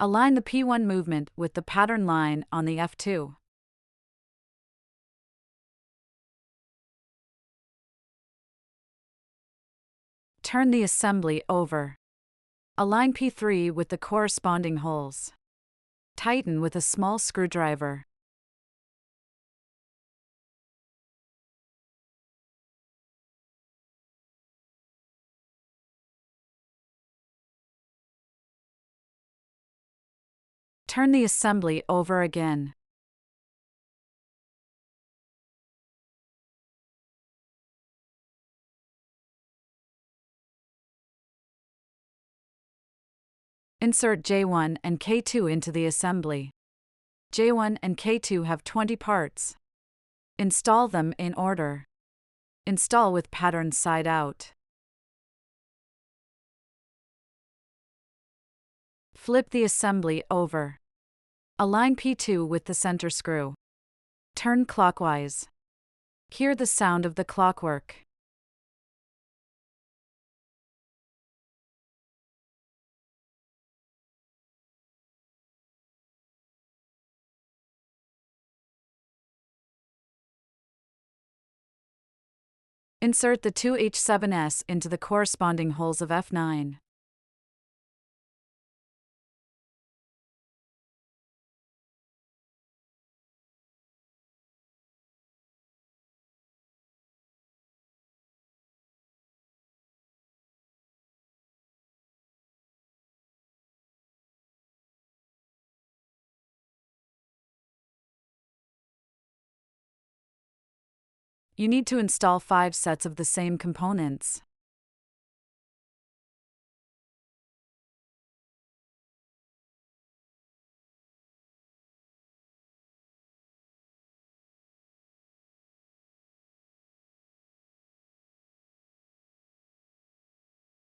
Align the P1 movement with the pattern line on the F2. Turn the assembly over. Align P3 with the corresponding holes. Tighten with a small screwdriver. Turn the assembly over again. Insert J1 and K2 into the assembly. J1 and K2 have 20 parts. Install them in order. Install with pattern side out. Flip the assembly over. Align P2 with the center screw. Turn clockwise. Hear the sound of the clockwork. Insert the 2H7S into the corresponding holes of F9. You need to install 5 sets of the same components.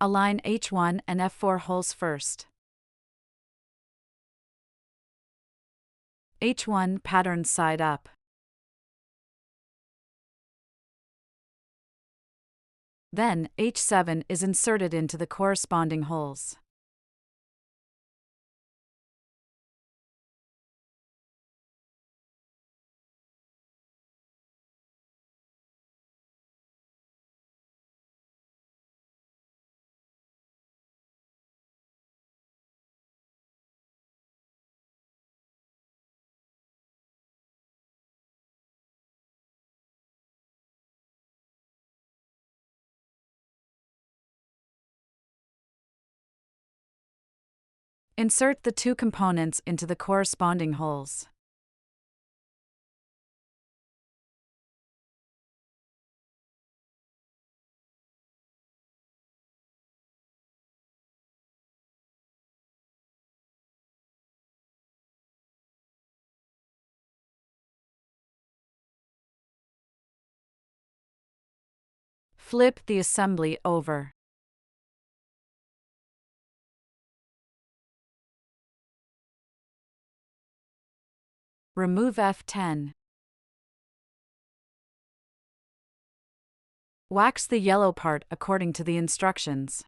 Align H1 and F4 holes first. H1 pattern side up. Then, H7 is inserted into the corresponding holes. Insert the 2 components into the corresponding holes. Flip the assembly over. Remove F10. Wax the yellow part according to the instructions.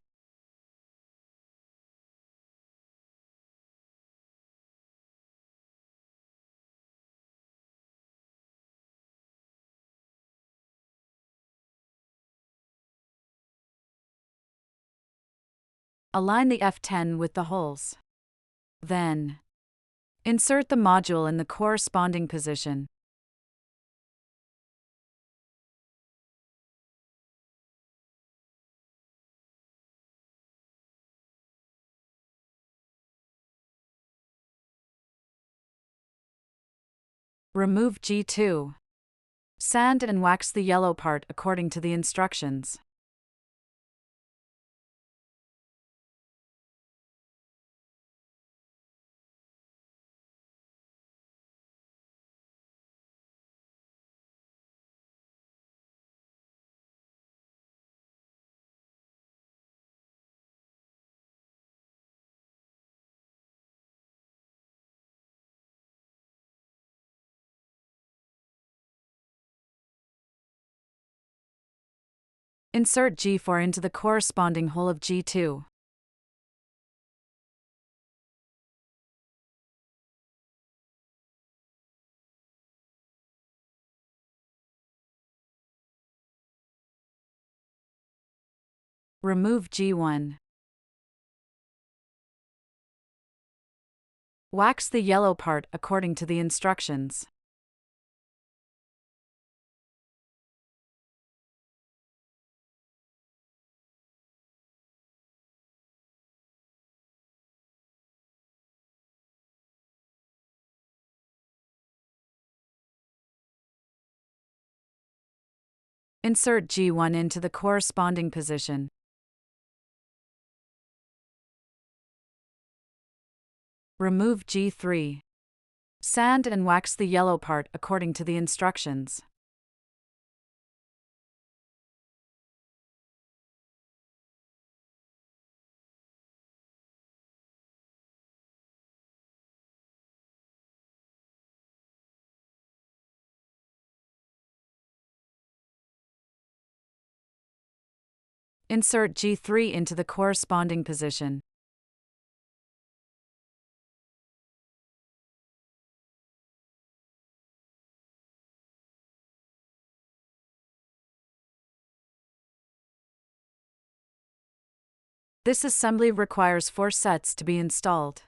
Align the F10 with the holes. Then, insert the module in the corresponding position. Remove G2. Sand and wax the yellow part according to the instructions. Insert G4 into the corresponding hole of G2. Remove G1. Wax the yellow part according to the instructions. Insert G1 into the corresponding position. Remove G3. Sand and wax the yellow part according to the instructions. Insert G3 into the corresponding position. This assembly requires 4 sets to be installed.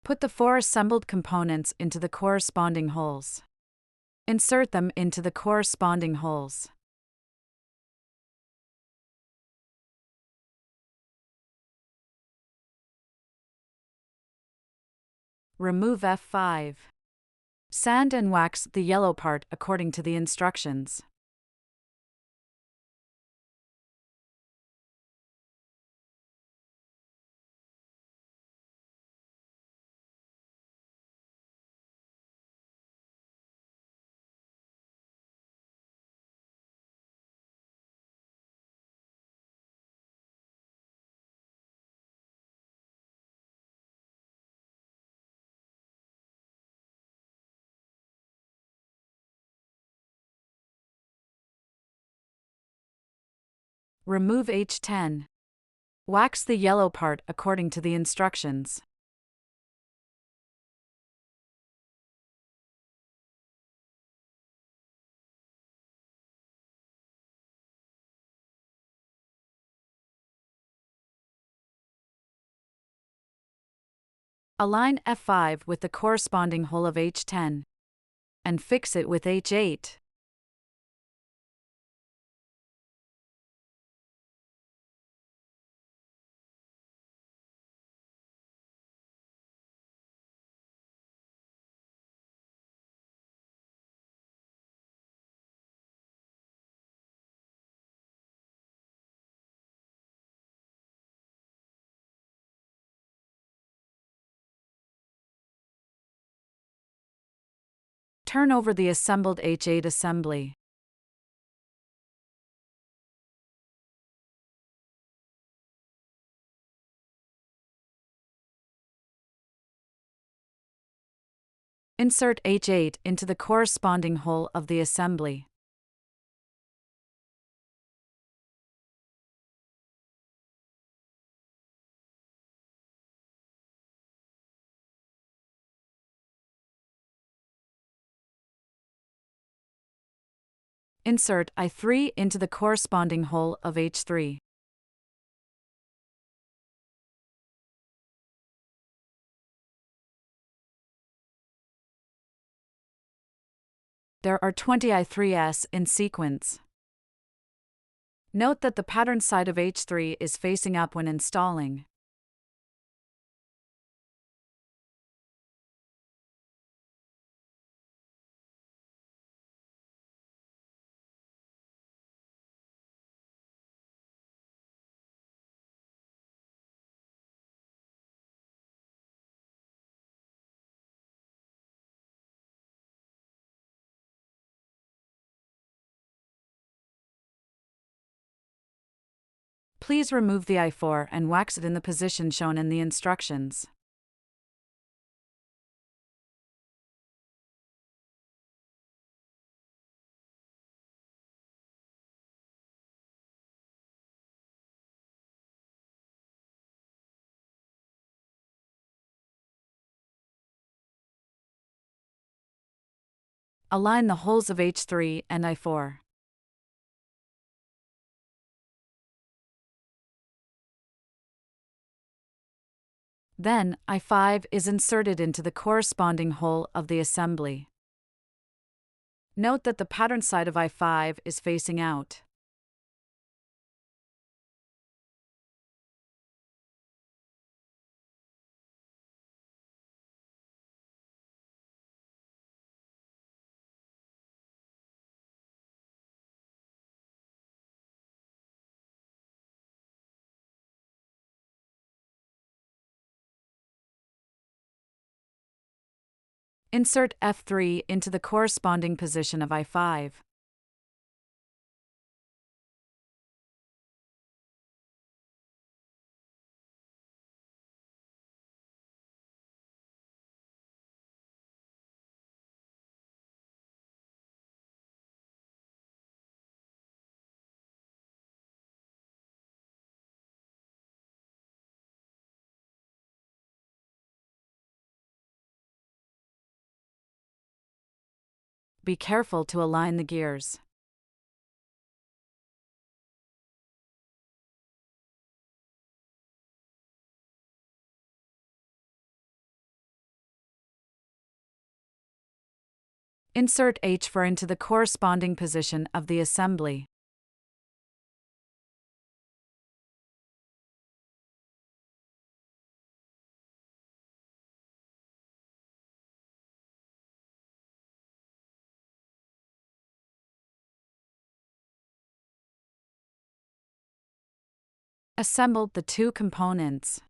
Put the 4 assembled components into the corresponding holes. Insert them into the corresponding holes. Remove F5. Sand and wax the yellow part according to the instructions. Remove H10. Wax the yellow part according to the instructions. Align F5 with the corresponding hole of H10 and fix it with H8. Turn over the assembled H8 assembly. Insert H8 into the corresponding hole of the assembly. Insert I3 into the corresponding hole of H3. There are 20 I3s in sequence. Note that the pattern side of H3 is facing up when installing. Please remove the I4 and wax it in the position shown in the instructions. Align the holes of H3 and I4. Then, I5 is inserted into the corresponding hole of the assembly. Note that the pattern side of I5 is facing out. Insert F3 into the corresponding position of I5. Be careful to align the gears. Insert H4 into the corresponding position of the assembly. Assemble the two components.